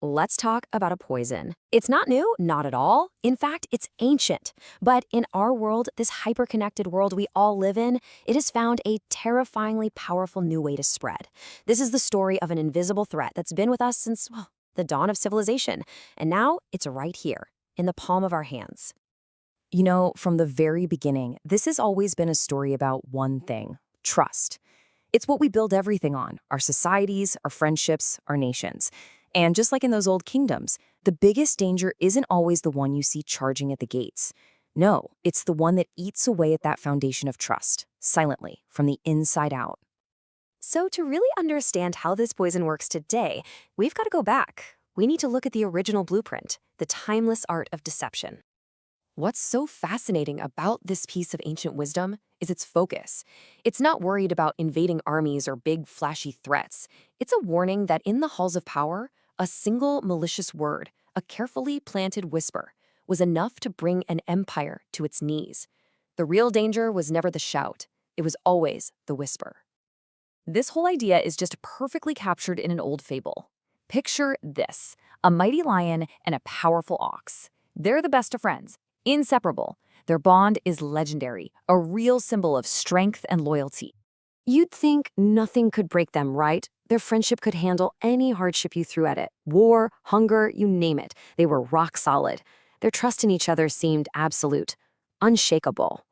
Let's talk about a poison. It's not new, not at all. In fact, it's ancient. But in our world, this hyper-connected world we all live in, it has found a terrifyingly powerful new way to spread. This is the story of an invisible threat that's been with us since, well, the dawn of civilization. And now it's right here, in the palm of our hands. From the very beginning, this has always been a story about one thing: trust. It's what we build everything on: our societies, our friendships, our nations. And just like in those old kingdoms, the biggest danger isn't always the one you see charging at the gates. No, it's the one that eats away at that foundation of trust, silently, from the inside out. So to really understand how this poison works today, we've got to go back. We need to look at the original blueprint, the timeless art of deception. What's so fascinating about this piece of ancient wisdom is its focus. It's not worried about invading armies or big flashy threats. It's a warning that in the halls of power, a single malicious word, a carefully planted whisper, was enough to bring an empire to its knees. The real danger was never the shout. It was always the whisper. This whole idea is just perfectly captured in an old fable. Picture this: a mighty lion and a powerful ox. They're the best of friends, inseparable. Their bond is legendary, a real symbol of strength and loyalty. You'd think nothing could break them, right? Their friendship could handle any hardship you threw at it. War, hunger, you name it. They were rock solid. Their trust in each other seemed absolute, unshakable.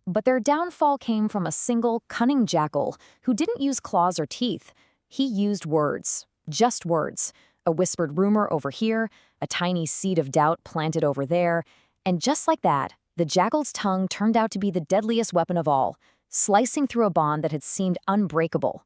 But their downfall came from a single, cunning jackal who didn't use claws or teeth. He used words, just words. A whispered rumor over here, a tiny seed of doubt planted over there, and just like that, the jackal's tongue turned out to be the deadliest weapon of all, slicing through a bond that had seemed unbreakable.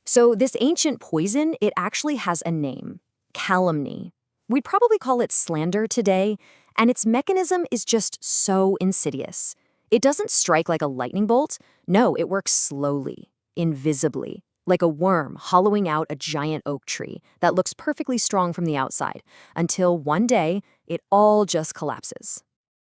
So this ancient poison, it actually has a name: calumny. We'd probably call it slander today, and its mechanism is just so insidious. It doesn't strike like a lightning bolt. No, it works slowly, invisibly, like a worm hollowing out a giant oak tree that looks perfectly strong from the outside, until one day, it all just collapses.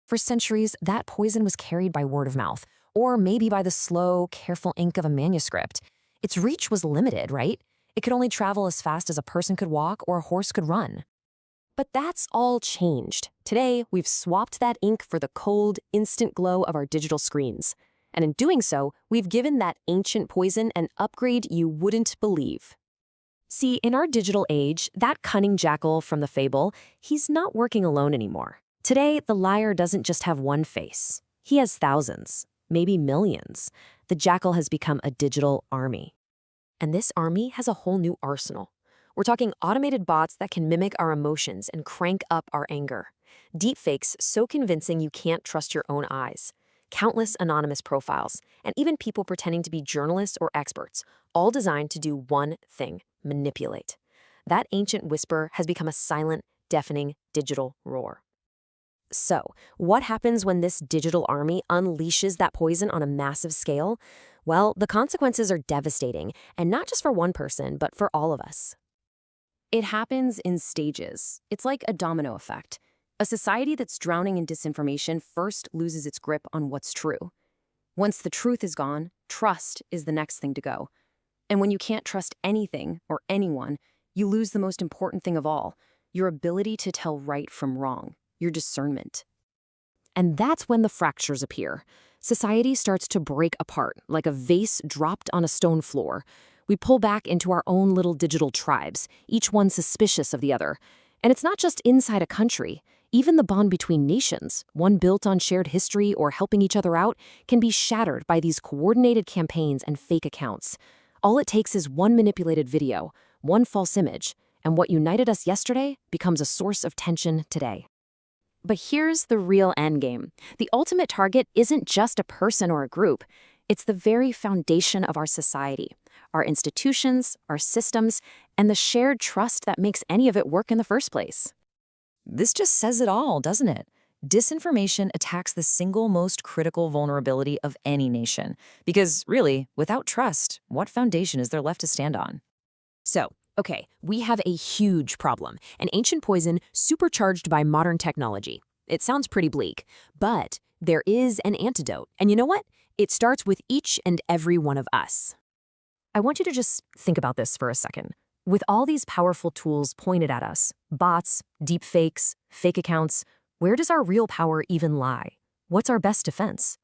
For centuries, that poison was carried by word of mouth, or maybe by the slow, careful ink of a manuscript. Its reach was limited, right? It could only travel as fast as a person could walk or a horse could run. But that's all changed. Today, we've swapped that ink for the cold, instant glow of our digital screens. And in doing so, we've given that ancient poison an upgrade you wouldn't believe. See, in our digital age, that cunning jackal from the fable, he's not working alone anymore. Today, the liar doesn't just have one face. He has thousands, maybe millions. The jackal has become a digital army. And this army has a whole new arsenal. We're talking automated bots that can mimic our emotions and crank up our anger. Deepfakes so convincing you can't trust your own eyes. Countless anonymous profiles, and even people pretending to be journalists or experts, all designed to do one thing: manipulate. That ancient whisper has become a silent, deafening digital roar. So, what happens when this digital army unleashes that poison on a massive scale? Well, the consequences are devastating, and not just for one person, but for all of us. It happens in stages. It's like a domino effect. A society that's drowning in disinformation first loses its grip on what's true. Once the truth is gone, trust is the next thing to go. And when you can't trust anything or anyone, you lose the most important thing of all: your ability to tell right from wrong, your discernment. And that's when the fractures appear. Society starts to break apart, like a vase dropped on a stone floor. We pull back into our own little digital tribes, each one suspicious of the other. And it's not just inside a country. Even the bond between nations, one built on shared history or helping each other out, can be shattered by these coordinated campaigns and fake accounts. All it takes is one manipulated video, one false image, and what united us yesterday becomes a source of tension today. But here's the real endgame. The ultimate target isn't just a person or a group. It's the very foundation of our society, our institutions, our systems, and the shared trust that makes any of it work in the first place. This just says it all, doesn't it? Disinformation attacks the single most critical vulnerability of any nation. Because really, without trust, what foundation is there left to stand on? So, okay, we have a huge problem: an ancient poison supercharged by modern technology. It sounds pretty bleak, but there is an antidote. And you know what? It starts with each and every one of us. I want you to just think about this for a second. With all these powerful tools pointed at us, bots, deepfakes, fake accounts, where does our real power even lie? What's our best defense?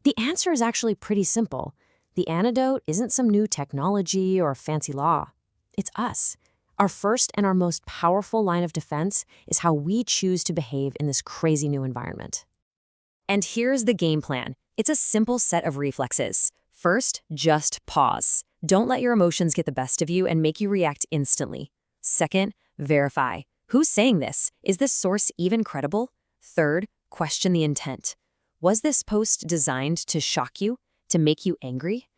The answer is actually pretty simple. The antidote isn't some new technology or fancy law. It's us. Our first and our most powerful line of defense is how we choose to behave in this crazy new environment. And here's the game plan. It's a simple set of reflexes. First, just pause. Don't let your emotions get the best of you and make you react instantly. Second, verify. Who's saying this? Is this source even credible? Third, question the intent. Was this post designed to shock you, to make you angry?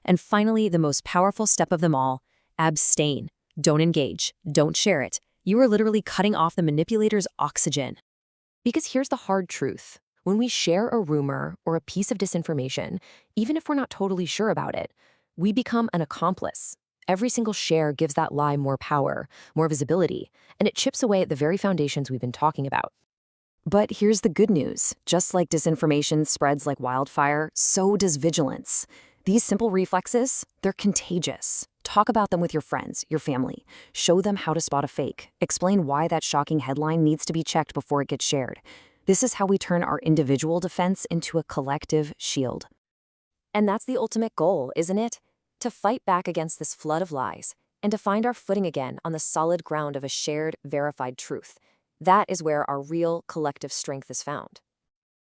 And finally, the most powerful step of them all, abstain. Don't engage. Don't share it. You are literally cutting off the manipulator's oxygen. Because here's the hard truth. When we share a rumor or a piece of disinformation, even if we're not totally sure about it, we become an accomplice. Every single share gives that lie more power, more visibility, and it chips away at the very foundations we've been talking about. But here's the good news. Just like disinformation spreads like wildfire, so does vigilance. These simple reflexes, they're contagious. Talk about them with your friends, your family. Show them how to spot a fake. Explain why that shocking headline needs to be checked before it gets shared. This is how we turn our individual defense into a collective shield. And that's the ultimate goal, isn't it? To fight back against this flood of lies and to find our footing again on the solid ground of a shared, verified truth. That is where our real collective strength is found.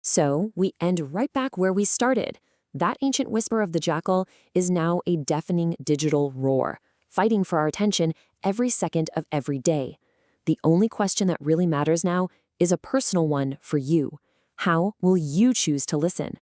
So we end right back where we started. That ancient whisper of the jackal is now a deafening digital roar, fighting for our attention every second of every day. The only question that really matters now is a personal one for you. How will you choose to listen?